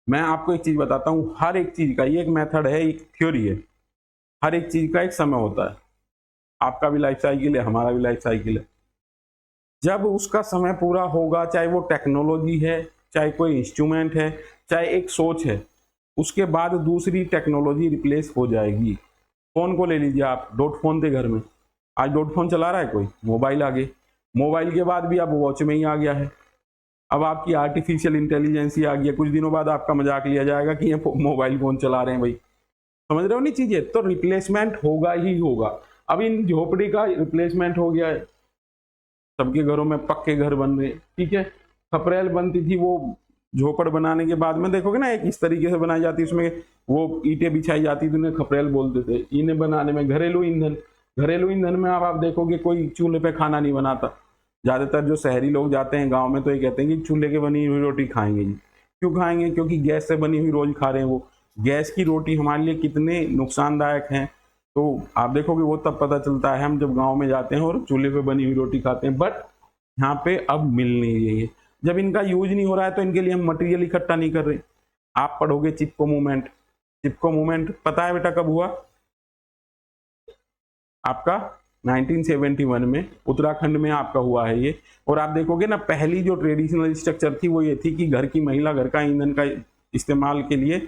मैं आपको एक चीज बताता हूं, हर एक चीज का ये एक मेथड है, एक थ्योरी है। हर एक चीज का एक समय होता है। आपका भी लाइफ साइकिल है, हमारा भी लाइफ साइकिल है। जब उसका समय पूरा होगा, चाहे वो टेक्नोलॉजी है, चाहे कोई इंस्ट्रूमेंट है, चाहे एक सोच है, उसके बाद दूसरी टेक्नोलॉजी रिप्लेस हो जाएगी। फोन को ले लीजिए आप, डॉट फोन थे घर में, आज डॉट फोन चला रहा है कोई? मोबाइल आ गए। मोबाइल के बाद भी अब वॉच में ही आ गया है। अब आपकी आर्टिफिशियल इंटेलिजेंस ही आ गई है, कुछ दिनों बाद आपका मजाक लिया जाएगा कि ये मोबाइल फोन चला रहे हैं भाई। समझ रहे हो नहीं चीजें, तो रिप्लेसमेंट होगा ही होगा। अब इन झोपड़ी का रिप्लेसमेंट हो गया है, सबके घरों में पक्के घर बन रहे हैं, ठीक है। खपरेल बनती थी, वो झोपड़ बनाने के बाद में देखोगे ना एक इस तरीके से बनाई जाती, उसमें वो ईंटें बिछाई जाती थी, उन्हें खपरेल बोलते थे। इन्हें बनाने में घरेलू ईंधन, घरेलू ईंधन में अब आप देखोगे कोई चूल्हे पे खाना नहीं बनाता। ज्यादातर जो शहरी लोग जाते हैं गाँव में तो ये कहते हैं कि चूल्हे की बनी हुई रोटी खाएंगे जी। क्यों खाएंगे? क्योंकि गैस से बनी हुई रोज खा रहे हैं वो। गैस की रोटी हमारे लिए कितने नुकसानदायक है, तो आप देखोगे वो तब पता चलता है हम जब गांव में जाते हैं और चूल्हे पे बनी हुई रोटी खाते हैं। बट यहाँ पे अब मिल नहीं रही है, जब इनका यूज नहीं हो रहा है तो इनके लिए हम मटेरियल इकट्ठा नहीं कर रहे। आप पढ़ोगे चिपको मूवमेंट, चिपको मूवमेंट पता है बेटा कब हुआ आपका? 1971 में उत्तराखंड में आपका हुआ है ये। और आप देखोगे ना पहली जो ट्रेडिशनल स्ट्रक्चर थी वो ये थी कि घर की महिला घर का ईंधन का इस्तेमाल के लिए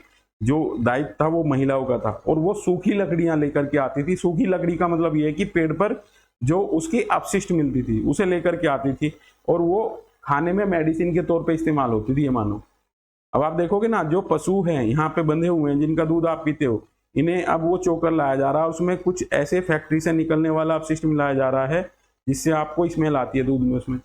जो दायित्व था वो महिलाओं का था, और वो सूखी लकड़ियां लेकर के आती थी। सूखी लकड़ी का मतलब ये है कि पेड़ पर जो उसकी अपशिष्ट मिलती थी उसे लेकर के आती थी, और वो खाने में मेडिसिन के तौर पे इस्तेमाल होती थी, ये मानो। अब आप देखोगे ना जो पशु हैं यहाँ पे बंधे हुए हैं जिनका दूध आप पीते हो, इन्हें अब वो चोकर लाया जा रहा है, उसमें कुछ ऐसे फैक्ट्री से निकलने वाला अपशिष्ट मिलाया जा रहा है जिससे आपको स्मेल आती है दूध में उसमें।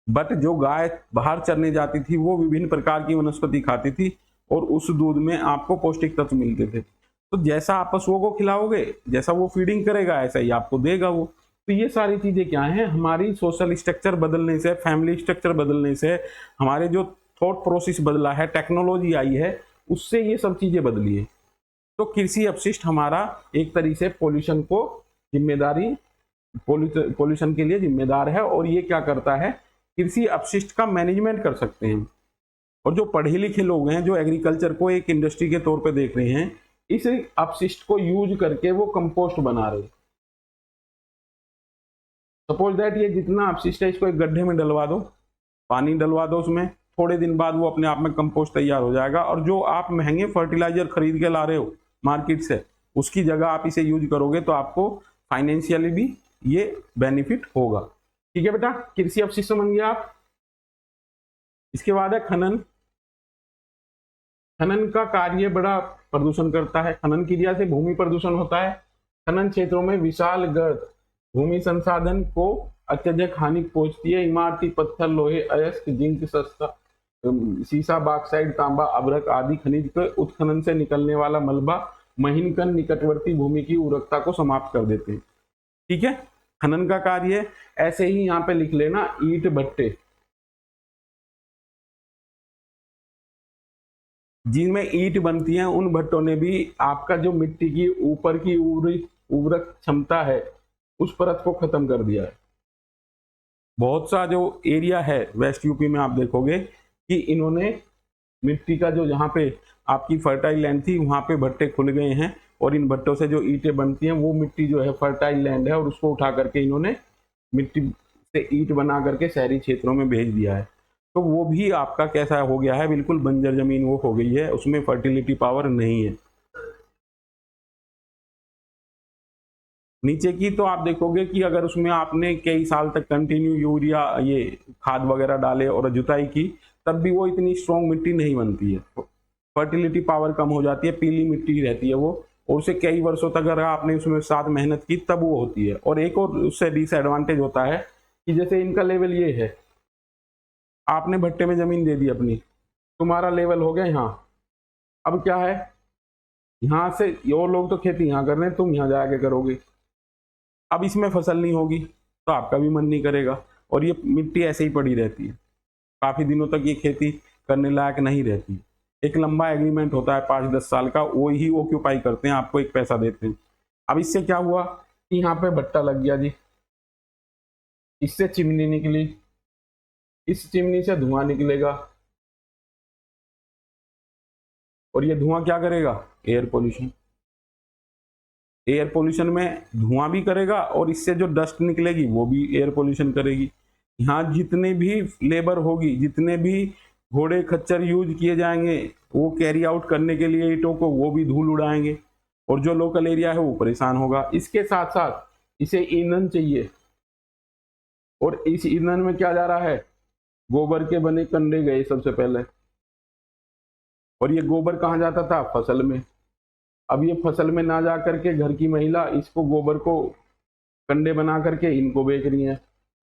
बट जो गाय बाहर चरने जाती थी वो विभिन्न प्रकार की वनस्पति खाती थी और उस दूध में आपको पौष्टिक तत्व मिलते थे। तो जैसा आप पशुओं को खिलाओगे, जैसा वो फीडिंग करेगा, ऐसा ही आपको देगा वो। तो ये सारी चीजें क्या है, हमारी सोशल स्ट्रक्चर बदलने से, फैमिली स्ट्रक्चर बदलने से, हमारे जो थॉट प्रोसेस बदला है, टेक्नोलॉजी आई है, उससे ये सब चीजें बदली है। तो कृषि अपशिष्ट हमारा एक तरीके से पोल्यूशन को जिम्मेदारी, पोल्यूशन के लिए जिम्मेदार है। और ये क्या करता है, कृषि अपशिष्ट का मैनेजमेंट कर सकते हैं। और जो पढ़े लिखे लोग हैं जो एग्रीकल्चर को एक इंडस्ट्री के तौर पे देख रहे हैं, इस अपशिष्ट को यूज करके वो कंपोस्ट बना रहे हैं। सपोज दैट ये जितना अपशिष्ट है इसको एक गड्ढे में डलवा दो, पानी डलवा दो उसमें, थोड़े दिन बाद वो अपने आप में कंपोस्ट तैयार हो जाएगा। और जो आप महंगे फर्टिलाइजर खरीद के ला रहे हो मार्केट से, उसकी जगह आप इसे यूज करोगे तो आपको फाइनेंशियली भी ये बेनिफिट होगा। ठीक है बेटा, कृषि अपशिष्ट समझ गए आप। इसके बाद है खनन। खनन का कार्य बड़ा प्रदूषण करता है। खनन क्रिया से भूमि प्रदूषण होता है। खनन क्षेत्रों में विशाल गर्त भूमि संसाधन को अत्यधिक हानि पहुंचती है। इमारती पत्थर, लोहे, अयस्क, जिंक, सस्ता सीसा, बॉक्साइट, तांबा, अभ्रक आदि खनिज के उत्खनन से निकलने वाला मलबा महीन कण निकटवर्ती भूमि की उर्वरकता को समाप्त कर देते हैं। ठीक है, खनन का कार्य। ऐसे ही यहाँ पे लिख लेना ईंट भट्टे, जिनमें ईंट बनती है उन भट्टों ने भी आपका जो मिट्टी की ऊपर की उर्वरक क्षमता है उस परत को खत्म कर दिया है। बहुत सा जो एरिया है वेस्ट यूपी में आप देखोगे कि इन्होंने मिट्टी का जो जहाँ पे आपकी फर्टाइल लैंड थी वहां पे भट्टे खुल गए हैं, और इन भट्टों से जो ईंटें बनती हैं वो मिट्टी जो है फर्टाइल लैंड है, और उसको उठा करके इन्होंने मिट्टी से ईंट बना करके शहरी क्षेत्रों में भेज दिया है। तो वो भी आपका कैसा हो गया है, बिल्कुल बंजर जमीन वो हो गई है, उसमें फर्टिलिटी पावर नहीं है। नीचे की तो आप देखोगे कि अगर उसमें आपने कई साल तक कंटिन्यू यूरिया ये खाद वगैरह डाले और जुताई की, तब भी वो इतनी स्ट्रॉन्ग मिट्टी नहीं बनती है, फर्टिलिटी पावर कम हो जाती है, पीली मिट्टी रहती है वो, और उसे कई वर्षों तक अगर आपने उसमें साथ मेहनत की तब वो होती है। और एक और उससे डिसएडवांटेज होता है कि जैसे इनका लेवल ये है, आपने भट्टे में जमीन दे दी अपनी, तुम्हारा लेवल हो गया यहाँ, अब क्या है, यहाँ से और लोग तो खेती यहाँ कर रहे हैं, तुम यहाँ जाके करोगे, अब इसमें फसल नहीं होगी तो आपका भी मन नहीं करेगा, और ये मिट्टी ऐसे ही पड़ी रहती है, काफी दिनों तक ये खेती करने लायक नहीं रहती। एक लंबा एग्रीमेंट होता है 5-10 साल का, वो ही ऑक्यूपाई करते हैं, आपको एक पैसा देते हैं। अब इससे क्या हुआ कि यहाँ पे भट्टा लग गया जी, इससे चिमनी निकली, इस चिमनी से धुआं निकलेगा, और ये धुआं क्या करेगा, एयर पोल्यूशन। एयर पोल्यूशन में धुआं भी करेगा और इससे जो डस्ट निकलेगी वो भी एयर पोल्यूशन करेगी। यहाँ जितने भी लेबर होगी, जितने भी घोड़े खच्चर यूज किए जाएंगे वो कैरी आउट करने के लिए ईंटों को, वो भी धूल उड़ाएंगे, और जो लोकल एरिया है वो परेशान होगा। इसके साथ साथ इसे ईंधन चाहिए, और इस ईंधन में क्या जा रहा है, गोबर के बने कंडे गए सबसे पहले, और ये गोबर कहाँ जाता था, फसल में। अब ये फसल में ना जा करके घर की महिला इसको गोबर को कंडे बना करके इनको बेच रही है।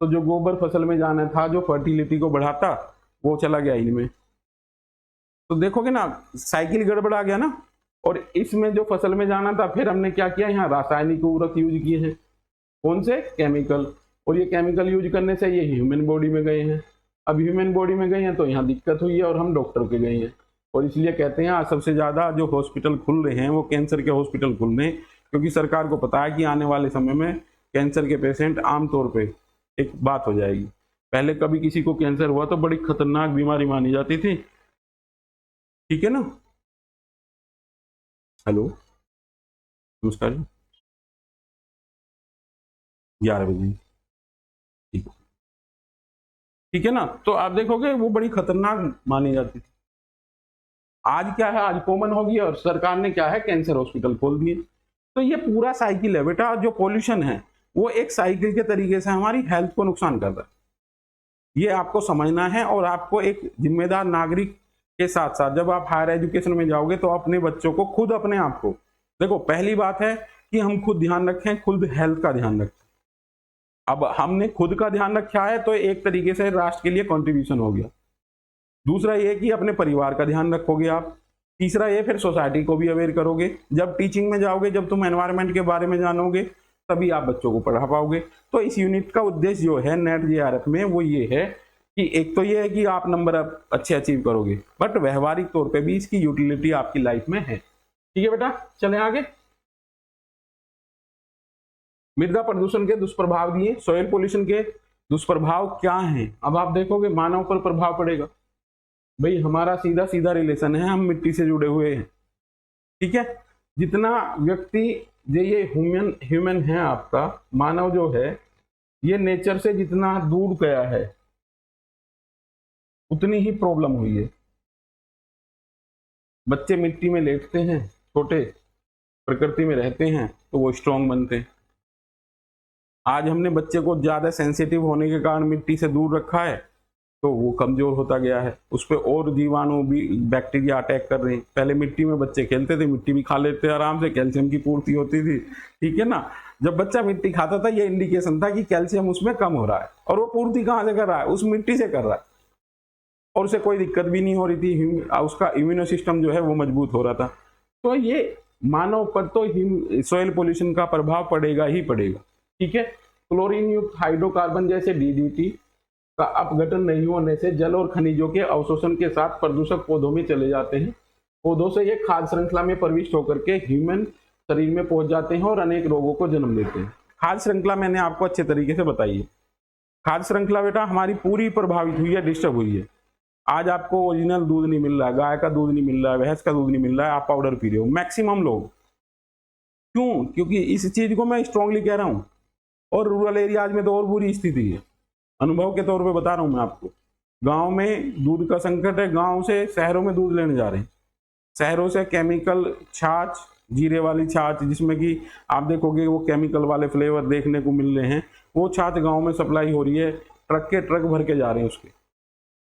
तो जो गोबर फसल में जाना था, जो फर्टिलिटी को बढ़ाता, वो चला गया इनमें। तो देखोगे ना साइकिल गड़बड़ा गया ना। और इसमें जो फसल में जाना था, फिर हमने क्या किया, यहाँ रासायनिक उर्वरक यूज किए हैं। कौन से, केमिकल। और ये केमिकल यूज करने से ये ह्यूमन बॉडी में गए हैं। अब ह्यूमन बॉडी में गए हैं तो यहाँ दिक्कत हुई है और हम डॉक्टर के गए हैं। और इसलिए कहते हैं आज सबसे ज्यादा जो हॉस्पिटल खुल रहे हैं वो कैंसर के हॉस्पिटल खुल रहे हैं, क्योंकि सरकार को पता है कि आने वाले समय में कैंसर के पेशेंट आमतौर पे एक बात हो जाएगी। पहले कभी किसी को कैंसर हुआ तो बड़ी खतरनाक बीमारी मानी जाती थी, ठीक है ना। हेलो, नमस्कार जी। 11 बजे, ठीक, ठीक है ना। तो आप देखोगे वो बड़ी खतरनाक मानी जाती थी। आज क्या है, आज कॉमन होगी और सरकार ने क्या है, कैंसर हॉस्पिटल खोल दिए। तो ये पूरा साइकिल है बेटा, जो पॉल्यूशन है वो एक साइकिल के तरीके से हमारी हेल्थ को नुकसान करता है। ये आपको समझना है। और आपको एक जिम्मेदार नागरिक के साथ साथ जब आप हायर एजुकेशन में जाओगे तो अपने बच्चों को खुद, अपने आप को देखो, पहली बात है कि हम खुद ध्यान रखें, खुद हेल्थ का ध्यान रखें। अब हमने खुद का ध्यान रखा है तो एक तरीके से राष्ट्र के लिए कंट्रीब्यूशन हो गया। दूसरा ये कि अपने परिवार का ध्यान रखोगे आप। तीसरा ये, फिर सोसाइटी को भी अवेयर करोगे। जब टीचिंग में जाओगे, जब तुम एनवायरनमेंट के बारे में जानोगे, तभी आप बच्चों को पढ़ा पाओगे। तो इस यूनिट का उद्देश्य जो है नेट जेआरएफ में, वो ये है कि एक तो ये है कि आप नंबर अच्छे अचीव करोगे, बट व्यवहारिक तौर पे भी इसकी यूटिलिटी आपकी लाइफ में है। ठीक है बेटा, चलें आगे। मृदा प्रदूषण के दुष्प्रभाव दिए, सॉइल पोल्यूशन के दुष्प्रभाव क्या हैं। अब आप देखोगे मानव पर प्रभाव पड़ेगा। भाई हमारा सीधा सीधा रिलेशन है, हम मिट्टी से जुड़े हुए हैं, ठीक है। जितना व्यक्ति ये ह्यूमन है, आपका मानव जो है, ये नेचर से जितना दूर गया है उतनी ही प्रॉब्लम हुई है। बच्चे मिट्टी में लेटते हैं, छोटे प्रकृति में रहते हैं तो वो स्ट्रांग बनते हैं। आज हमने बच्चे को ज्यादा सेंसिटिव होने के कारण मिट्टी से दूर रखा है तो वो कमजोर होता गया है। उस पर और जीवाणु भी, बैक्टीरिया अटैक कर रहे हैं। पहले मिट्टी में बच्चे खेलते थे, मिट्टी भी खा लेते आराम से, कैल्शियम की पूर्ति होती थी, ठीक है ना। जब बच्चा मिट्टी खाता था ये इंडिकेशन था कि कैल्शियम उसमें कम हो रहा है, और वो पूर्ति कहाँ से कर रहा है, उस मिट्टी से कर रहा है, और उसे कोई दिक्कत भी नहीं हो रही थी। उसका इम्यूनो सिस्टम जो है वो मजबूत हो रहा था। तो ये मानव पर तो सॉइल पोल्यूशन का प्रभाव पड़ेगा ही पड़ेगा, ठीक है। क्लोरीन युक्त हाइड्रोकार्बन जैसे डीडीटी का अपघटन नहीं होने से जल और खनिजों के अवशोषण के साथ प्रदूषक पौधों में चले जाते हैं। पौधों से ये खाद्य श्रृंखला में प्रविष्ट होकर के ह्यूमन शरीर में पहुंच जाते हैं और अनेक रोगों को जन्म देते हैं। खाद्य श्रृंखला मैंने आपको अच्छे तरीके से बताई है। खाद्य श्रृंखला बेटा हमारी पूरी प्रभावित हुई है, डिस्टर्ब हुई है। आज आपको ओरिजिनल दूध नहीं मिल रहा है, गाय का दूध नहीं मिल रहा है, भैंस का दूध नहीं मिल रहा है, आप पाउडर पी रहे हो मैक्सिमम लोग। क्यों? क्योंकि इस चीज को मैं स्ट्रांगली कह रहा हूँ। और रूरल एरियाज में तो और बुरी स्थिति है, अनुभव के तौर पे बता रहा हूं मैं आपको। गांव में दूध का संकट है, गांव से शहरों में दूध लेने जा रहे हैं। शहरों से केमिकल छाछ, जीरे वाली छाछ, जिसमें कि आप देखोगे वो केमिकल वाले फ्लेवर देखने को मिल रहे हैं, वो छाछ गांव में सप्लाई हो रही है, ट्रक के ट्रक भर के जा रहे हैं उसके।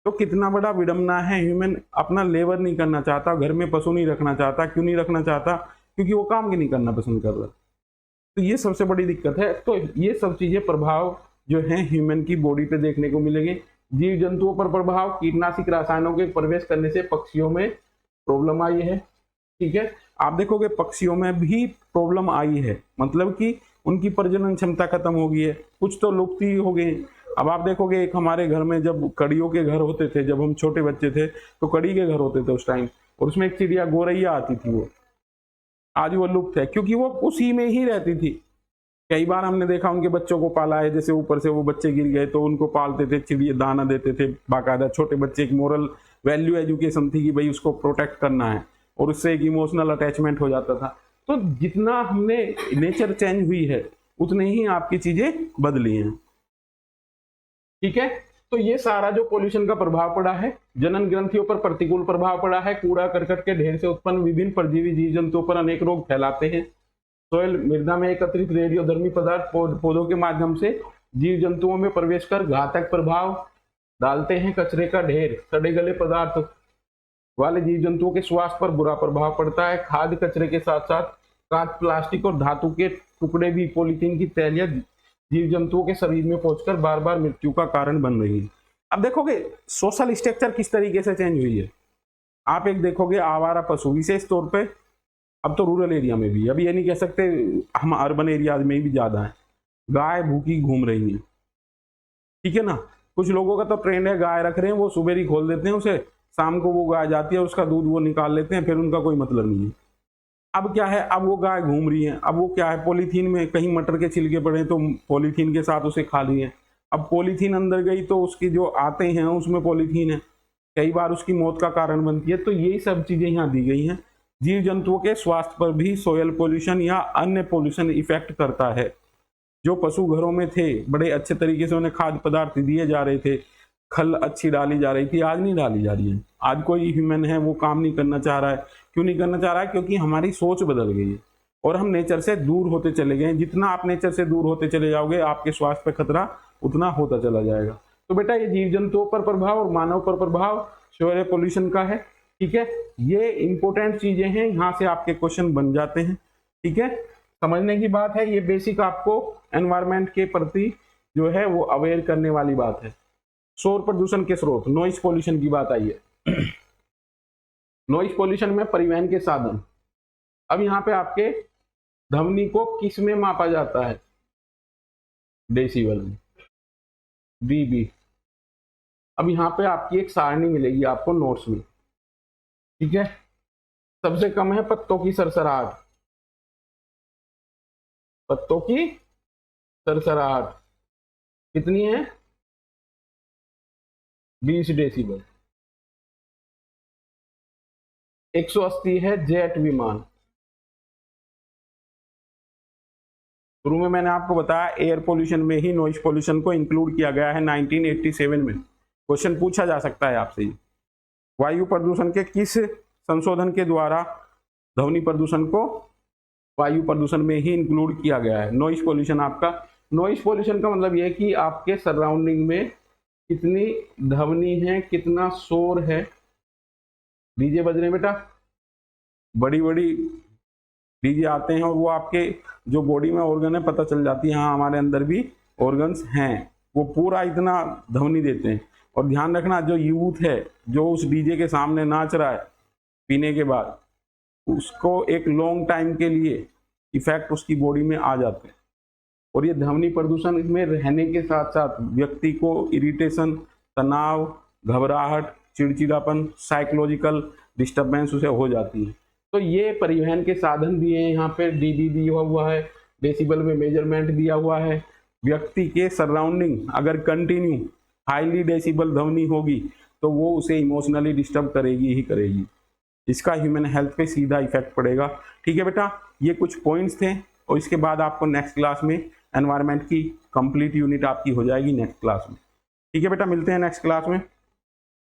तो कितना बड़ा विडंबना है। ह्यूमन अपना लेबर नहीं करना चाहता, घर में पशु नहीं रखना चाहता। क्यों नहीं रखना चाहता? क्योंकि वो काम भी नहीं करना पसंद कर रहा। तो ये सबसे बड़ी दिक्कत है। तो ये सब चीजें प्रभाव जो है ह्यूमन की बॉडी पे देखने को मिलेंगे। जीव जंतुओं पर प्रभाव, कीटनाशक रसायनों के प्रवेश करने से पक्षियों में प्रॉब्लम आई है, ठीक है। आप देखोगे पक्षियों में भी प्रॉब्लम आई है, मतलब कि उनकी प्रजनन क्षमता खत्म हो गई है, कुछ तो लुप्त ही हो गए। अब आप देखोगे एक हमारे घर में जब कड़ियों के घर होते थे, जब हम छोटे बच्चे थे तो कड़ी के घर होते थे उस टाइम, और उसमें एक चिड़िया गोरैया आती थी, वो आज वो लुप्त है क्योंकि वो उसी में ही रहती थी। कई बार हमने देखा उनके बच्चों को पाला है, जैसे ऊपर से वो बच्चे गिर गए तो उनको पालते थे, चिड़िया दाना देते थे बाकायदा। छोटे बच्चे, एक मोरल वैल्यू एजुकेशन थी कि भाई उसको प्रोटेक्ट करना है, और उससे एक इमोशनल अटैचमेंट हो जाता था। तो जितना हमने नेचर चेंज हुई है उतने ही आपकी चीजें बदली हैं, ठीक है। तो ये सारा जो पोल्यूशन का प्रभाव पड़ा है, जनन ग्रंथियों पर प्रतिकूल प्रभाव पड़ा है। कूड़ा करकट के ढेर से उत्पन्न विभिन्न परजीवी जीव जंतुओं पर अनेक रोग फैलाते हैं। सोयल मृदा में एकत्रित रेडियोधर्मी पदार्थ पौधों के माध्यम से जीव जंतुओं में प्रवेश कर घातक प्रभाव डालते हैं। कचरे का ढेर, सड़े गले पदार्थ वाले जीव जंतुओं के स्वास्थ्य पर बुरा प्रभाव पड़ता है। खाद्य कचरे के साथ साथ कांच, प्लास्टिक और धातु के टुकड़े भी, पॉलीथीन की थैलियां जीव जंतुओं के शरीर में पहुंचकर बार बार मृत्यु का कारण बन रही है। अब देखोगे सोशल स्ट्रक्चर किस तरीके से चेंज हुई है। आप एक देखोगे आवारा पशु, विशेष तौर पे अब तो रूरल एरिया में भी, अब ये नहीं कह सकते हम अर्बन एरिया में भी ज्यादा है, गाय भूखी घूम रही है, ठीक है ना। कुछ लोगों का तो ट्रेंड है, गाय रख रहे हैं, वो सुबह ही खोल देते हैं उसे, शाम को वो गाय जाती है, उसका दूध वो निकाल लेते हैं, फिर उनका कोई मतलब नहीं है। अब क्या है, अब वो गाय घूम रही है, अब वो क्या है, पॉलीथीन में कहीं मटर के छिलके पड़े तो पॉलीथीन के साथ उसे खा रही है। अब पॉलीथीन अंदर गई तो उसकी जो आते हैं उसमें पॉलीथीन है, कई बार उसकी मौत का कारण बनती है। तो यही सब चीजें यहाँ दी गई हैं। जीव जंतुओं के स्वास्थ्य पर भी सोयल पोल्यूशन या अन्य पोल्यूशन इफेक्ट करता है। जो पशु घरों में थे, बड़े अच्छे तरीके से उन्हें खाद्य पदार्थ दिए जा रहे थे, खल अच्छी डाली जा रही थी, आज नहीं डाली जा रही है। आज कोई ह्यूमन है वो काम नहीं करना चाह रहा है। क्यों नहीं करना चाह रहा है? क्योंकि हमारी सोच बदल गई है और हम नेचर से दूर होते चले गए हैं। जितना आप नेचर से दूर होते चले जाओगे, आपके स्वास्थ्य पर खतरा उतना होता चला जाएगा। तो बेटा ये जीव जंतुओं पर प्रभाव और मानव पर प्रभाव सोयल पोल्यूशन का है, ठीक है। ये इंपॉर्टेंट चीजें हैं, यहाँ से आपके क्वेश्चन बन जाते हैं, ठीक है। समझने की बात है, ये बेसिक आपको एनवायरमेंट के प्रति जो है वो अवेयर करने वाली बात है। शोर प्रदूषण के स्रोत, नॉइस पोल्यूशन की बात आई है। नॉइस पोल्यूशन में परिवहन के साधन। अब यहाँ पे आपके ध्वनि को किस में मापा जाता है? डेसिबल में, डीबी। अब यहाँ पे आपकी एक सारणी मिलेगी आपको नोट्स में, ठीक है। सबसे कम है पत्तों की सरसराहट, पत्तों की सरसराहट कितनी है? 20 डेसिबल। 180 है जेट विमान। शुरू में मैंने आपको बताया एयर पोल्यूशन में ही नॉइस पोल्यूशन को इंक्लूड किया गया है 1987 में। क्वेश्चन पूछा जा सकता है आपसे। वायु प्रदूषण के किस संशोधन के द्वारा ध्वनि प्रदूषण को वायु प्रदूषण में ही इंक्लूड किया गया है? नॉइस पोल्यूशन आपका, नॉइस पोल्यूशन का मतलब यह है कि आपके सराउंडिंग में कितनी ध्वनि है, कितना शोर है। डीजे बज रहे हैं बेटा, बड़ी बड़ी डीजे आते हैं और वो आपके जो बॉडी में ऑर्गन है पता चल जाती है, हाँ हमारे अंदर भी ऑर्गन्स हैं, वो पूरा इतना ध्वनि देते हैं। और ध्यान रखना, जो यूथ है जो उस डीजे के सामने नाच रहा है पीने के बाद, उसको एक लॉन्ग टाइम के लिए इफेक्ट उसकी बॉडी में आ जाते हैं। और ये ध्वनि प्रदूषण में रहने के साथ साथ व्यक्ति को इरिटेशन, तनाव, घबराहट, चिड़चिड़ापन, साइकोलॉजिकल डिस्टर्बेंस उसे हो जाती है। तो ये परिवहन के साधन दिए हैं, यहाँ पे डीबी दिया हुआ है, डेसिबल में मेजरमेंट दिया हुआ है। व्यक्ति के सराउंडिंग अगर कंटिन्यू हाईली डेसिबल ध्वनि होगी तो वो उसे इमोशनली डिस्टर्ब करेगी ही करेगी, इसका ह्यूमन हेल्थ पे सीधा इफेक्ट पड़ेगा, ठीक है बेटा। ये कुछ पॉइंट्स थे और इसके बाद आपको नेक्स्ट क्लास में एनवायरनमेंट की कंप्लीट यूनिट आपकी हो जाएगी नेक्स्ट क्लास में, ठीक है बेटा। मिलते हैं नेक्स्ट क्लास में।